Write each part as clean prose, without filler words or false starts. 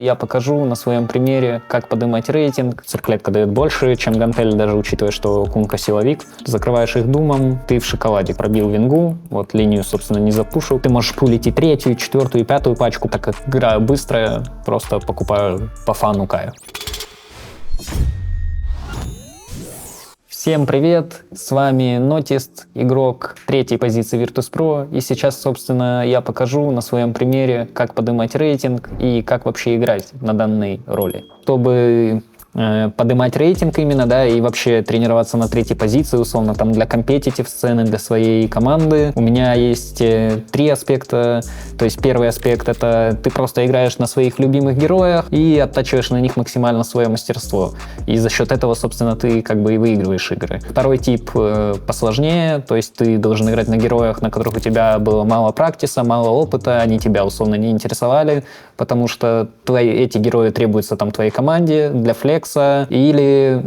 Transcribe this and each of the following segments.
Я покажу на своем примере, как поднимать рейтинг. Цирклетка дает больше, чем гантель, даже учитывая, что кунка силовик. Закрываешь их думом, ты в шоколаде пробил вингу, вот линию, собственно, не запушил. Ты можешь пулить и третью, и четвертую, и пятую пачку, так как игра быстрая, просто покупаю по фану каю. Всем привет, с вами Нотист, игрок третьей позиции Virtus.pro, и сейчас, собственно, я покажу на своем примере, как поднимать рейтинг и как вообще играть на данной роли. Чтобы поднимать рейтинг именно, да, и вообще тренироваться на третьей позиции, условно, там, для компетитив сцены, для своей команды. У меня есть три аспекта. То есть первый аспект — это ты просто играешь на своих любимых героях и оттачиваешь на них максимально свое мастерство. И за счет этого, собственно, ты как бы и выигрываешь игры. Второй тип посложнее, то есть ты должен играть на героях, на которых у тебя было мало практиса, мало опыта, они тебя условно не интересовали, потому что эти герои требуются там твоей команде для флекса, или,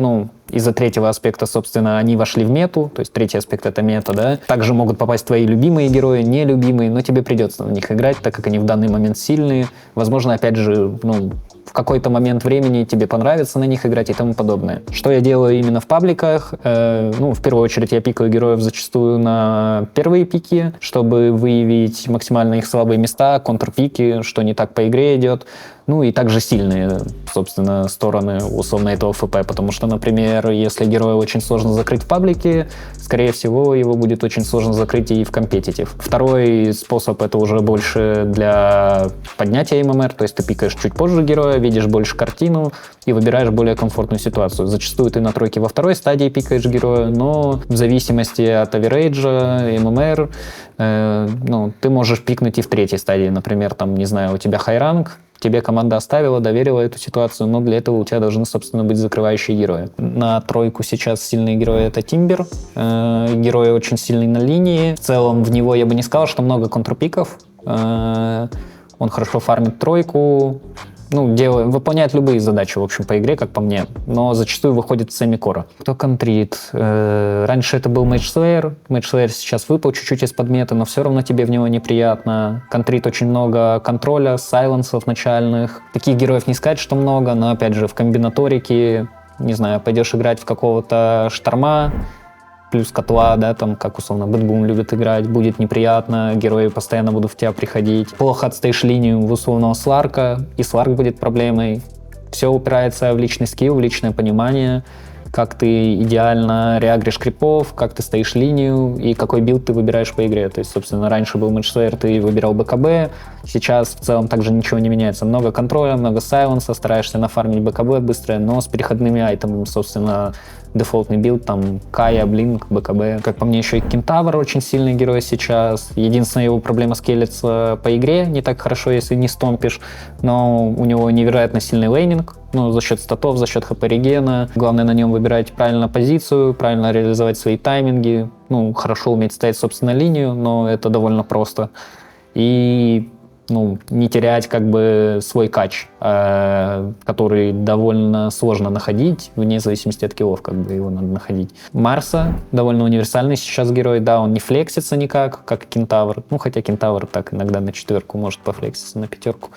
из-за третьего аспекта, собственно, они вошли в мету, то есть третий аспект — это мета, да. Также могут попасть твои любимые герои, нелюбимые, но тебе придется на них играть, так как они в данный момент сильные. Возможно, опять же, в какой-то момент времени тебе понравится на них играть и тому подобное. Что я делаю именно в пабликах? В первую очередь я пикаю героев зачастую на первые пики, чтобы выявить максимально их слабые места, контрпики, что не так по игре идет. И также сильные, собственно, стороны условно этого ФП, потому что, например, если героя очень сложно закрыть в паблике, скорее всего, его будет очень сложно закрыть и в компетитив. Второй способ — это уже больше для поднятия ММР, то есть ты пикаешь чуть позже героя, видишь больше картину и выбираешь более комфортную ситуацию. Зачастую ты на тройке во второй стадии пикаешь героя, но в зависимости от аверейджа, ММР, ты можешь пикнуть и в третьей стадии. Например, у тебя хайранг, тебе команда оставила, доверила эту ситуацию, но для этого у тебя должны, собственно, быть закрывающие герои. На тройку сейчас сильные герои — это Тимбер. Герой очень сильный на линии. В целом в него я бы не сказал, что много контрпиков. Он хорошо фармит тройку. Выполняет любые задачи, в общем, по игре, как по мне, но зачастую выходит с семикора. Кто контрит? Раньше это был Мэйдж-слэйер. Мэйдж-слэйер сейчас выпал чуть-чуть из-под меты, но все равно тебе в него неприятно. Контрит очень много контроля, сайленсов начальных. Таких героев не сказать, что много, но, опять же, в комбинаторике, пойдешь играть в какого-то шторма, плюс котла, да, как условно Бэтбум любит играть, будет неприятно, герои постоянно будут в тебя приходить. Плохо отстоишь линию в условного Сларка, и Сларк будет проблемой. Все упирается в личный скилл, в личное понимание, как ты идеально реагришь крипов, как ты стоишь линию и какой билд ты выбираешь по игре. То есть, собственно, раньше был Мэйдж-слэйер, ты выбирал БКБ, сейчас в целом также ничего не меняется. Много контроля, много сайленса, стараешься нафармить БКБ быстрое, но с переходными айтемами, собственно, дефолтный билд, Кая, Блинк, БКБ. Как по мне, еще и Кентавр очень сильный герой сейчас. Единственная его проблема — скейлится по игре не так хорошо, если не стомпишь, но у него невероятно сильный лейнинг, за счет статов, за счет хп-регена. Главное на нем выбирать правильно позицию, правильно реализовать свои тайминги, хорошо уметь ставить, собственно, линию, но это довольно просто. И не терять свой кач, который довольно сложно находить, вне зависимости от киллов, его надо находить. Марса довольно универсальный сейчас герой, да, он не флексится никак, как Кентавр, хотя Кентавр так иногда на четверку может пофлекситься, на пятерку.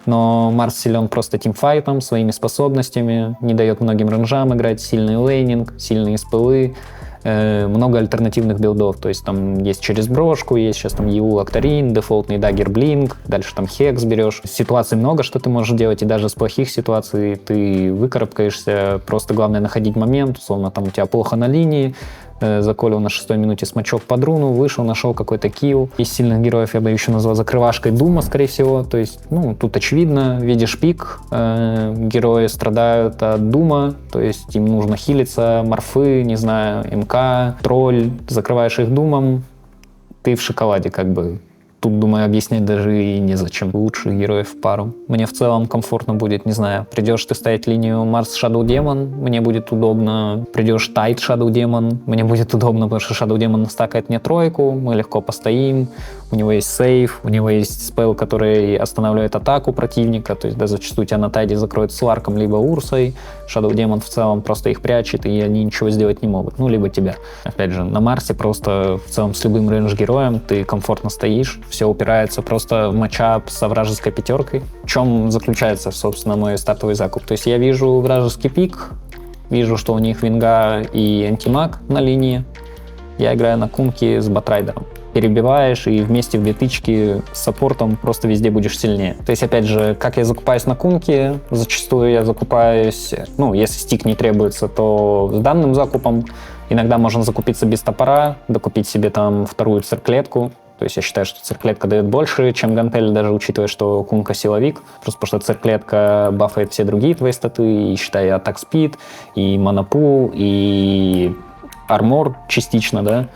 Но Марс силен просто тимфайтом, своими способностями, не дает многим рейнджам играть, сильный лейнинг, сильные спылы, много альтернативных билдов, то есть есть через брошку, есть сейчас Еул Актарин, дефолтный Даггер Блинк, дальше Хекс берешь. Ситуаций много, что ты можешь делать, и даже с плохих ситуаций ты выкарабкаешься, просто главное находить момент, условно, у тебя плохо на линии, заколил на 6-й минуте смачок под руну, вышел, нашел какой-то килл. Из сильных героев я бы еще назвал закрывашкой Дума, скорее всего, то есть, тут очевидно, видишь пик, герои страдают от Дума, то есть им нужно хилиться, морфы, МК, тролль, закрываешь их Думом, ты в шоколаде Тут, думаю, объяснять даже и незачем. Лучших героев в пару. Мне в целом комфортно будет, придешь ты ставить линию Марс Shadow Demon, мне будет удобно. Придешь Tide Shadow Demon, мне будет удобно, потому что Shadow Demon стакает мне тройку, мы легко постоим. У него есть сейв, у него есть спелл, который останавливает атаку противника, то есть, зачастую тебя на тайде закроют Сларком либо Урсой. Shadow Demon в целом просто их прячет, и они ничего сделать не могут, либо тебя. Опять же, на Марсе просто в целом с любым рейндж-героем ты комфортно стоишь, все упирается просто в матчап со вражеской пятеркой. В чем заключается, собственно, мой стартовый закуп? То есть я вижу вражеский пик, вижу, что у них винга и антимаг на линии. Я играю на кунке с батрайдером. Перебиваешь и вместе в две тычки с саппортом просто везде будешь сильнее. То есть, опять же, как я закупаюсь на кунке, зачастую я закупаюсь, если стик не требуется, то с данным закупом. Иногда можно закупиться без топора, докупить себе там вторую цирклетку. То есть я считаю, что цирклетка дает больше, чем гантель, даже учитывая, что кунка силовик. Просто потому что цирклетка бафает все другие твои статы, и считай атак спид, и монопул, и армор частично, да.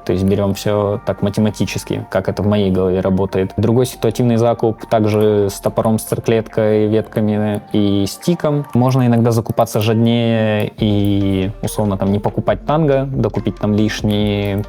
То есть берем все так математически, как это в моей голове работает. Другой ситуативный закуп также с топором, с цирклеткой, ветками и стиком. Можно иногда закупаться жаднее и условно там не покупать танго, докупить там лишние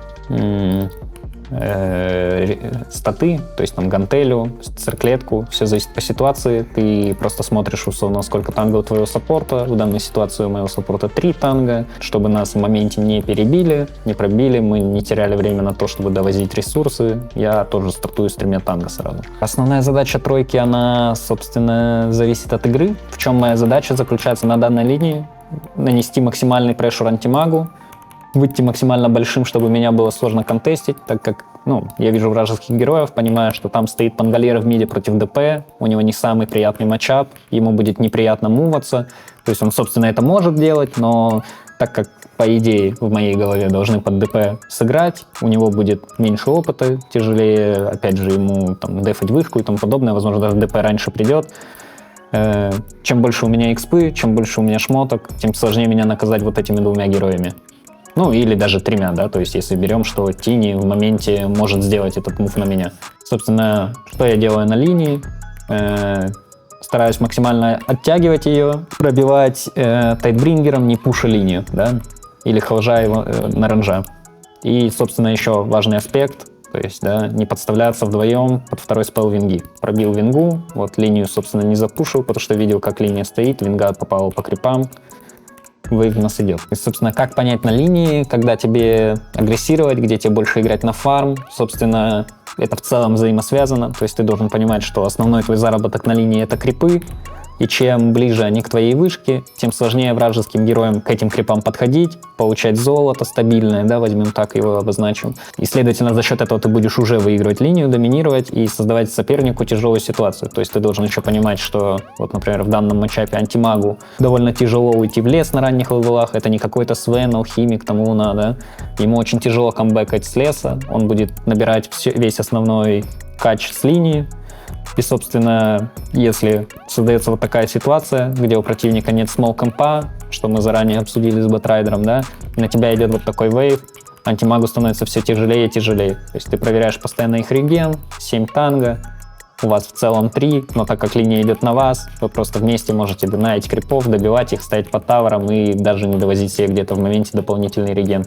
статы, то есть там гантелю, цирклетку, все зависит по ситуации. Ты просто смотришь условно, сколько танго у твоего саппорта. В данной ситуации у моего саппорта 3 танго, чтобы нас в моменте не перебили, не пробили, мы не теряли время на то, чтобы довозить ресурсы. Я тоже стартую с 3 танго сразу. Основная задача тройки, она, собственно, зависит от игры. В чем моя задача заключается на данной линии? Нанести максимальный прешер антимагу, выйти максимально большим, чтобы меня было сложно контестить, так как, я вижу вражеских героев, понимаю, что там стоит Пангалера в миде против ДП, у него не самый приятный матчап, ему будет неприятно муваться, то есть он, собственно, это может делать, но так как, по идее, в моей голове должны под ДП сыграть, у него будет меньше опыта, тяжелее, опять же, ему там дефать вышку и тому подобное, возможно, даже ДП раньше придет. Чем больше у меня экспы, чем больше у меня шмоток, тем сложнее меня наказать вот этими 2 героями. Или даже 3, да, то есть если берем, что Тини в моменте может сделать этот мув на меня. Собственно, что я делаю на линии? Стараюсь максимально оттягивать ее, пробивать тайтбрингером, не пуша линию, да, или хлжа его на ранжа. И, собственно, еще важный аспект, то есть, да, не подставляться вдвоем под второй спел винги. Пробил вингу, вот линию, собственно, не запушил, потому что видел, как линия стоит, винга попала по крипам. Вейв у нас идет. И, собственно, как понять на линии, когда тебе агрессировать, где тебе больше играть на фарм. Собственно, это в целом взаимосвязано. То есть ты должен понимать, что основной твой заработок на линии — это крипы. И чем ближе они к твоей вышке, тем сложнее вражеским героям к этим крипам подходить, получать золото стабильное, да, возьмем так его обозначим. И, следовательно, за счет этого ты будешь уже выигрывать линию, доминировать и создавать сопернику тяжелую ситуацию. То есть ты должен еще понимать, что, вот, например, в данном матчапе антимагу довольно тяжело уйти в лес на ранних левелах, это не какой-то Свен, алхимик, тому луна, да. Ему очень тяжело камбэкать с леса, он будет набирать весь основной кач с линии. И, собственно, если создается вот такая ситуация, где у противника нет смол-компа, что мы заранее обсудили с батрайдером, да, и на тебя идет вот такой вейв, антимагу становится все тяжелее и тяжелее. То есть ты проверяешь постоянно их реген, 7 танго, у вас в целом 3, но так как линия идет на вас, вы просто вместе можете донать крипов, добивать их, стоять под тавером и даже не довозить себе где-то в моменте дополнительный реген.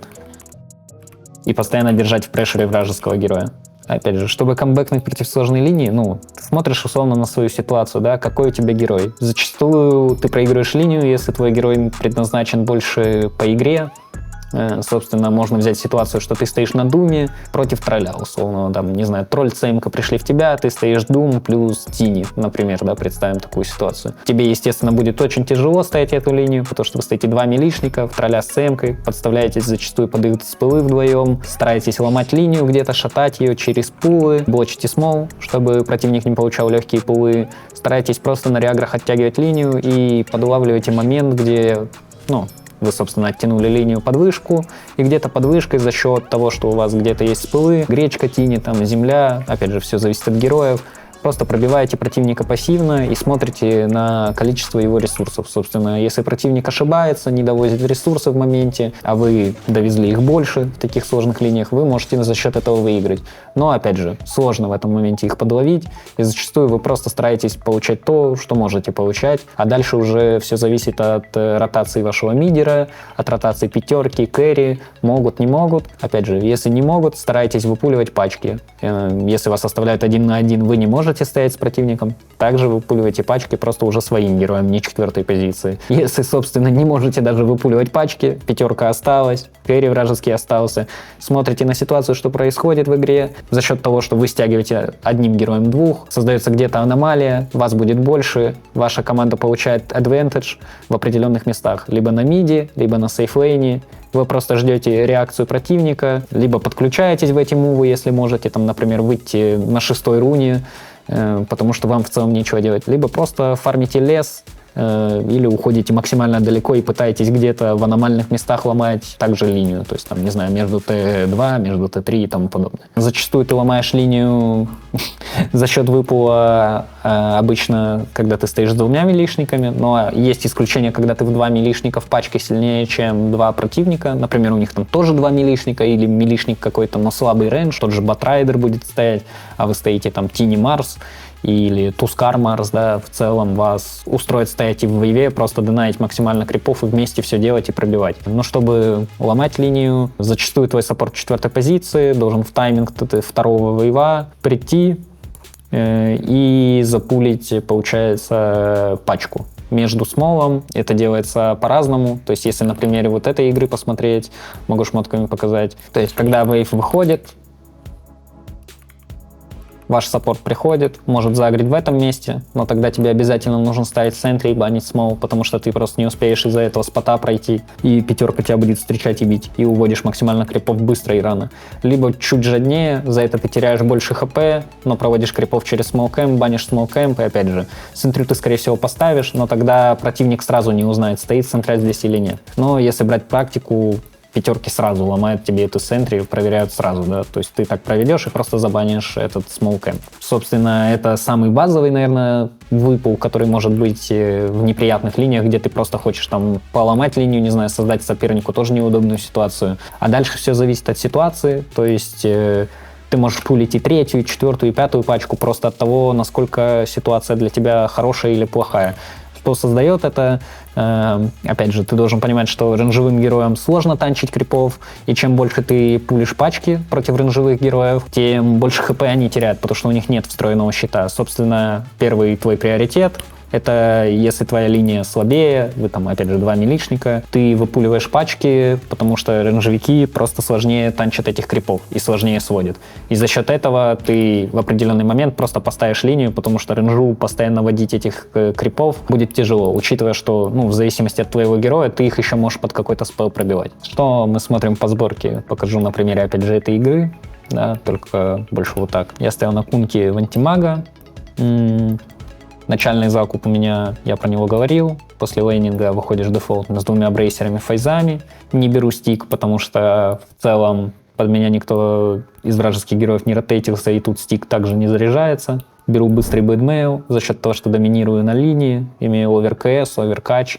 И постоянно держать в прешере вражеского героя. Опять же, чтобы камбэкнуть против сложной линии, ты смотришь условно на свою ситуацию, да, какой у тебя герой. Зачастую ты проигрываешь линию, если твой герой предназначен больше по игре. Собственно, можно взять ситуацию, что ты стоишь на Думе против тролля, условно, там, не знаю, тролль, ЦМК пришли в тебя, ты стоишь Дум плюс Тини, например, да, представим такую ситуацию. Тебе, естественно, будет очень тяжело стоять эту линию, потому что вы стоите 2 милишника, тролля с ЦМКой, подставляетесь зачастую под их спылы вдвоем, стараетесь ломать линию где-то, шатать ее через пулы, блочите смол, чтобы противник не получал легкие пулы, стараетесь просто на реаграх оттягивать линию и подлавливаете момент, где, вы, собственно, оттянули линию под вышку, и где-то под вышкой за счет того, что у вас где-то есть спылы, гречка, тини, там, земля, опять же, все зависит от героев, просто пробиваете противника пассивно и смотрите на количество его ресурсов. Собственно, если противник ошибается, не довозит ресурсы в моменте, а вы довезли их больше в таких сложных линиях, вы можете за счет этого выиграть. Но, опять же, сложно в этом моменте их подловить, и зачастую вы просто стараетесь получать то, что можете получать, а дальше уже все зависит от ротации вашего мидера, от ротации пятерки, кэри, могут, не могут. Опять же, если не могут, старайтесь выпуливать пачки. Если вас оставляют 1 на 1, вы не можете стоять с противником, также выпуливайте пачки просто уже своим героем, не 4-й позиции. Если, собственно, не можете даже выпуливать пачки, пятерка осталась, керри вражеский остался. Смотрите на ситуацию, что происходит в игре. За счет того, что вы стягиваете одним героем двух, создается где-то аномалия, вас будет больше, ваша команда получает advantage в определенных местах. Либо на миде, либо на сейфлейне. Вы просто ждете реакцию противника, либо подключаетесь в эти мувы, если можете, там, например, выйти на 6-й руне, потому что вам в целом нечего делать. Либо просто фармите лес, или уходите максимально далеко и пытаетесь где-то в аномальных местах ломать также линию, то есть там, не знаю, между Т2, между Т3 и тому подобное. Зачастую ты ломаешь линию за счет выпула обычно, когда ты стоишь с двумя милишниками, но есть исключения, когда ты в 2 милишника в пачке сильнее, чем 2 противника, например, у них там тоже 2 милишника или милишник какой-то, но слабый рейндж, тот же Батрайдер будет стоять, а вы стоите там Тини Марс, или Тускар Марс, да, в целом вас устроит стоять и в вейве, просто донать максимально крипов и вместе все делать и пробивать. Но чтобы ломать линию, зачастую твой саппорт 4-й позиции должен в тайминг 2-го вейва прийти и запулить, получается, пачку. Между смолом это делается по-разному. То есть, если на примере вот этой игры посмотреть, могу шмотками показать. То есть, когда вейв выходит, ваш саппорт приходит, может загрить в этом месте, но тогда тебе обязательно нужно ставить в центре и банить смол, потому что ты просто не успеешь из-за этого спота пройти, и пятерка тебя будет встречать и бить, и уводишь максимально крипов быстро и рано. Либо чуть жаднее, за это ты теряешь больше хп, но проводишь крипов через смолкэмп, банишь смолкэмп, и опять же, центрю ты, скорее всего, поставишь, но тогда противник сразу не узнает, стоит центря здесь или нет. Но если брать практику, пятерки сразу ломают тебе эту центри, проверяют сразу, да, то есть ты так проведешь и просто забанишь этот small camp. Собственно, это самый базовый, наверное, выпал, который может быть в неприятных линиях, где ты просто хочешь там поломать линию, не знаю, создать сопернику тоже неудобную ситуацию. А дальше все зависит от ситуации, то есть ты можешь пулить и 3-ю, и 4-ю, и 5-ю пачку просто от того, насколько ситуация для тебя хорошая или плохая. Что создает это? Опять же, ты должен понимать, что рейнджевым героям сложно танчить крипов, и чем больше ты пулишь пачки против рейнджевых героев, тем больше хп они теряют, потому что у них нет встроенного щита. Собственно, первый твой приоритет — это если твоя линия слабее, вы там, опять же, 2 милишника, ты выпуливаешь пачки, потому что рейнджевики просто сложнее танчат этих крипов и сложнее сводят. И за счет этого ты в определенный момент просто поставишь линию, потому что рейнджу постоянно водить этих крипов будет тяжело, учитывая, что, ну, в зависимости от твоего героя, ты их еще можешь под какой-то спел пробивать. Что мы смотрим по сборке? Покажу на примере, опять же, этой игры, да, только больше вот так. Я стоял на кунке в антимага. Начальный закуп у меня, я про него говорил. После лейнинга выходишь дефолтно с 2 брейсерами-фейзами. Не беру стик, потому что в целом под меня никто из вражеских героев не ротейтился, и тут стик также не заряжается. Беру быстрый бэдмейл за счет того, что доминирую на линии, имею оверкс, оверкач.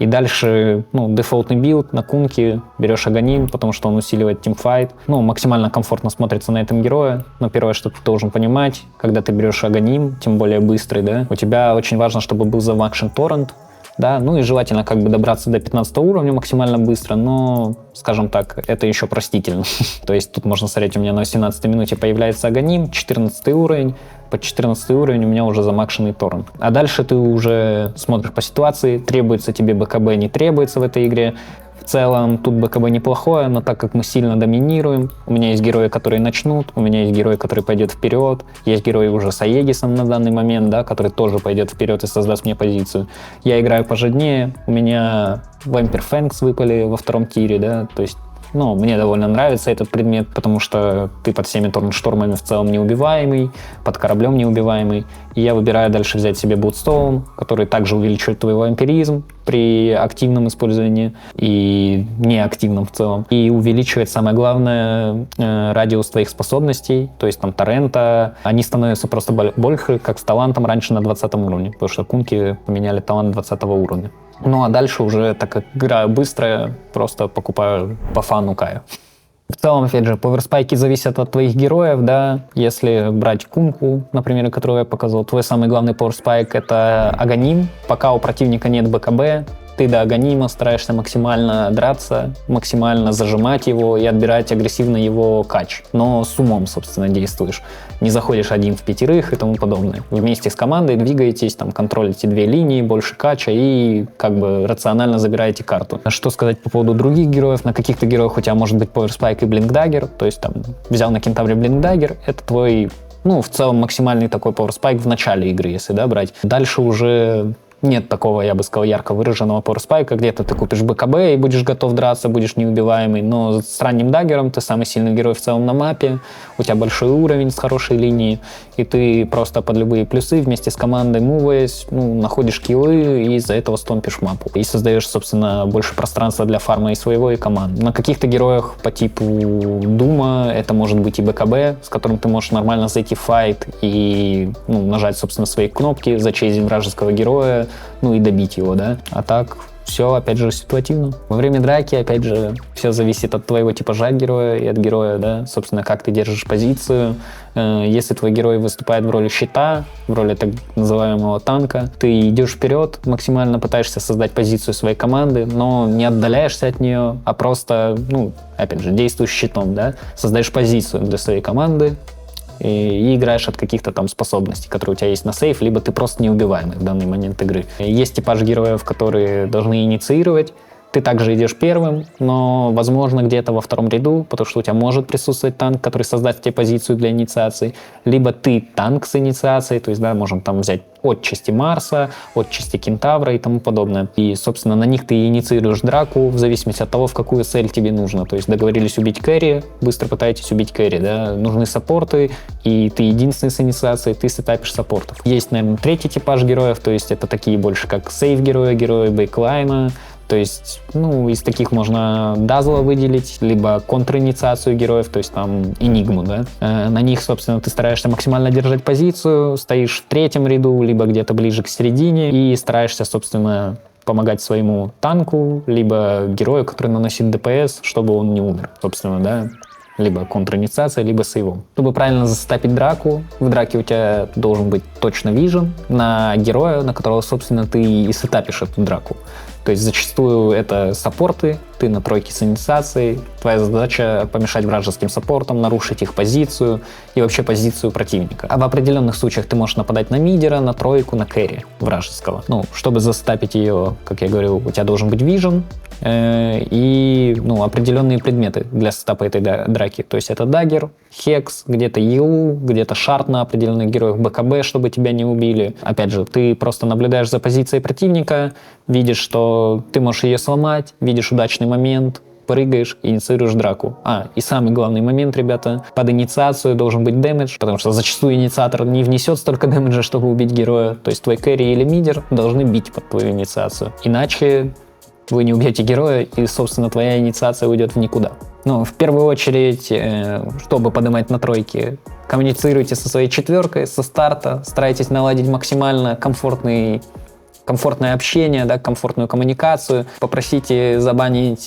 И дальше, ну, дефолтный билд на кунке, берешь Аганим, потому что он усиливает тимфайт. Ну, максимально комфортно смотрится на этом герое. Но первое, что ты должен понимать, когда ты берешь Аганим, тем более быстрый, да, у тебя очень важно, чтобы был замакшен торрент, да, ну и желательно как бы добраться до 15 уровня максимально быстро, но, скажем так, это еще простительно. То есть тут можно смотреть, у меня на 18 минуте появляется Аганим, 14 уровень, под 14 уровень у меня уже замакшенный торрент. А дальше ты уже смотришь по ситуации, требуется тебе БКБ, не требуется в этой игре. В целом тут БКБ неплохое, но так как мы сильно доминируем, у меня есть герои, которые начнут, у меня есть герой, который пойдет вперед, есть герой уже с Аегисом на данный момент, да, который тоже пойдет вперед и создаст мне позицию. Я играю пожаднее, у меня Вампир Фэнкс выпали во 2-м тире, да, то есть, ну, мне довольно нравится этот предмет, потому что ты под всеми торнштормами в целом неубиваемый, под кораблем неубиваемый. И я выбираю дальше взять себе Bloodstone, который также увеличивает твой вампиризм при активном использовании и неактивном в целом. И увеличивает, самое главное, радиус твоих способностей, то есть там торрента. Они становятся просто больше, как с талантом раньше на 20 уровне, потому что кунки поменяли талант 20 уровня. Ну а дальше уже, так как играю быстро, просто покупаю по фану Каю. В целом, опять же, паверспайки зависят от твоих героев, да. Если брать кунку, например, которую я показывал, твой самый главный паверспайк — это Аганим. Пока у противника нет БКБ, Ты до Аганима стараешься максимально драться, максимально зажимать его и отбирать агрессивно его кач. Но с умом, собственно, действуешь. Не заходишь один в пятерых и тому подобное. Вместе с командой двигаетесь, там, контролите 2 линии, больше кача и как бы рационально забираете карту. Что сказать по поводу других героев? На каких-то героях у тебя может быть Power Spike и Blink Dagger, то есть там взял на Кентавре Blink Dagger, это твой, ну, в целом максимальный такой Power Spike в начале игры, если, да, брать. Дальше уже нет такого, я бы сказал, ярко выраженного пауэрспайка, где-то ты купишь БКБ и будешь готов драться, будешь неубиваемый, но с ранним даггером ты самый сильный герой в целом на мапе, у тебя большой уровень с хорошей линией, и ты просто под любые плюсы вместе с командой муваясь, ну, находишь киллы и из-за этого стомпишь мапу. И создаешь, собственно, больше пространства для фарма и своего, и команды. На каких-то героях по типу Дума это может быть и БКБ, с которым ты можешь нормально зайти в файт и, ну, нажать, собственно, свои кнопки, зачейзить вражеского героя, ну и добить его, да. А так все, опять же, ситуативно. Во время драки, опять же, все зависит от твоего типажа героя и от героя, да, собственно, как ты держишь позицию. Если твой герой выступает в роли щита, в роли так называемого танка, ты идешь вперед, максимально пытаешься создать позицию своей команды, но не отдаляешься от нее, а просто, ну, опять же, действуешь щитом, да, создаешь позицию для своей команды, и играешь от каких-то там способностей, которые у тебя есть на сейф, либо ты просто неубиваемый в данный момент игры. Есть типаж героев, которые должны инициировать. Ты также идешь первым, но, возможно, где-то во втором ряду, потому что у тебя может присутствовать танк, который создаст тебе позицию для инициации, либо ты танк с инициацией, то есть, да, можем там взять отчасти Марса, отчасти Кентавра и тому подобное. И, собственно, на них ты инициируешь драку в зависимости от того, в какую цель тебе нужно. То есть договорились убить кэрри, быстро пытаетесь убить кэрри, да, нужны саппорты, и ты единственный с инициацией, ты сетапишь саппортов. Есть, наверное, третий типаж героев, то есть это такие больше как сейф-герои, герои бейклайна. То есть, ну, из таких можно Дазла выделить, либо контринициацию героев, то есть там Энигму, да. На них, собственно, ты стараешься максимально держать позицию, стоишь в третьем ряду, либо где-то ближе к середине, и стараешься, собственно, помогать своему танку, либо герою, который наносит ДПС, чтобы он не умер, собственно, да. Либо контринициация, либо сейвом. Чтобы правильно застапить драку, в драке у тебя должен быть точно вижен на героя, на которого, собственно, ты и сетапишь эту драку. То есть зачастую это саппорты, ты на тройке с инициацией, твоя задача помешать вражеским саппортам, нарушить их позицию и вообще позицию противника. А в определенных случаях ты можешь нападать на мидера, на тройку, на кэрри вражеского. Ну, чтобы застапить ее, как я говорил, у тебя должен быть вижен и, ну, определенные предметы для сетапа этой драки. То есть это даггер, хекс, где-то ЕУ, где-то шарт на определенных героях, БКБ, чтобы тебя не убили. Опять же, ты просто наблюдаешь за позицией противника, видишь, что ты можешь ее сломать, видишь удачный момент, прыгаешь, инициируешь драку. И самый главный момент, ребята, под инициацию должен быть дэмэдж, потому что зачастую инициатор не внесет столько дэмэджа, чтобы убить героя. То есть твой кэрри или мидер должны бить под твою инициацию. Иначе вы не убьете героя, и, собственно, твоя инициация уйдет в никуда. Ну, в первую очередь, чтобы поднимать на тройке, коммуницируйте со своей четверкой со старта, старайтесь наладить максимально комфортное общение, да, комфортную коммуникацию. Попросите забанить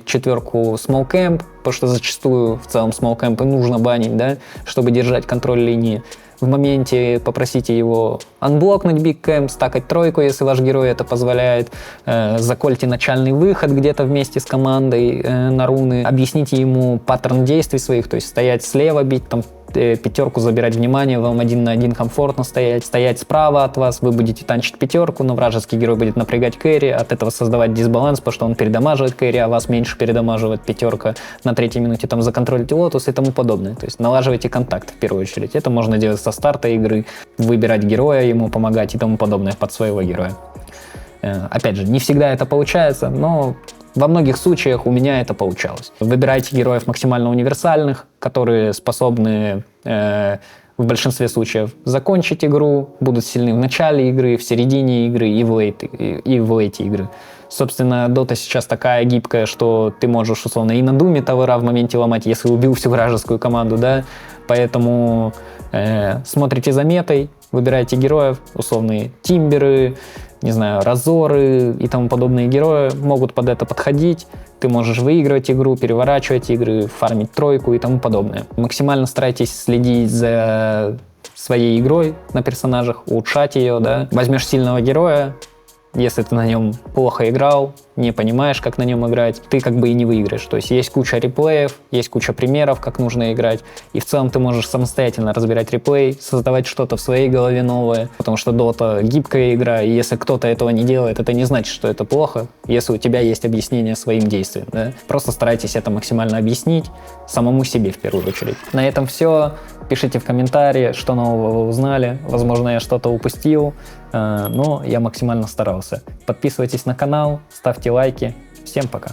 четверку Small Camp, потому что зачастую в целом Small Camp и нужно банить, да, чтобы держать контроль линии. В моменте попросите его анблокнуть Big Camp, стакать тройку, если ваш герой это позволяет. Закольте начальный выход где-то вместе с командой на руны. Объясните ему паттерн действий своих, то есть стоять слева, бить там пятерку, забирать внимание, вам 1 на 1 комфортно стоять справа от вас, вы будете танчить пятерку, но вражеский герой будет напрягать кэрри, от этого создавать дисбаланс, потому что он передамаживает кэрри, а вас меньше передамаживает пятерка, на 3-й минуте там законтролите лотус и тому подобное. То есть налаживайте контакт в первую очередь. Это можно делать со старта игры, выбирать героя, ему помогать и тому подобное под своего героя. Опять же, не всегда это получается, но во многих случаях у меня это получалось. Выбирайте героев максимально универсальных, которые способны в большинстве случаев закончить игру, будут сильны в начале игры, в середине игры и в лейте игры. Собственно, Дота сейчас такая гибкая, что ты можешь, условно, и на Думе товара в моменте ломать, если убил всю вражескую команду, да, поэтому смотрите за метой, выбирайте героев, условные тимберы, не знаю, разоры и тому подобные герои могут под это подходить. Ты можешь выигрывать игру, переворачивать игры, фармить тройку и тому подобное. Максимально старайтесь следить за своей игрой на персонажах, улучшать ее, да. Возьмешь сильного героя, Если ты на нем плохо играл, не понимаешь, как на нем играть, ты как бы и не выиграешь. То есть есть куча реплеев, есть куча примеров, как нужно играть, и в целом ты можешь самостоятельно разбирать реплей, создавать что-то в своей голове новое, потому что Dota гибкая игра, и если кто-то этого не делает, это не значит, что это плохо, если у тебя есть объяснение своим действиям. Да? Просто старайтесь это максимально объяснить самому себе в первую очередь. На этом все. Пишите в комментарии, что нового вы узнали. Возможно, я что-то упустил, но я максимально старался. Подписывайтесь на канал, ставьте лайки. Всем пока!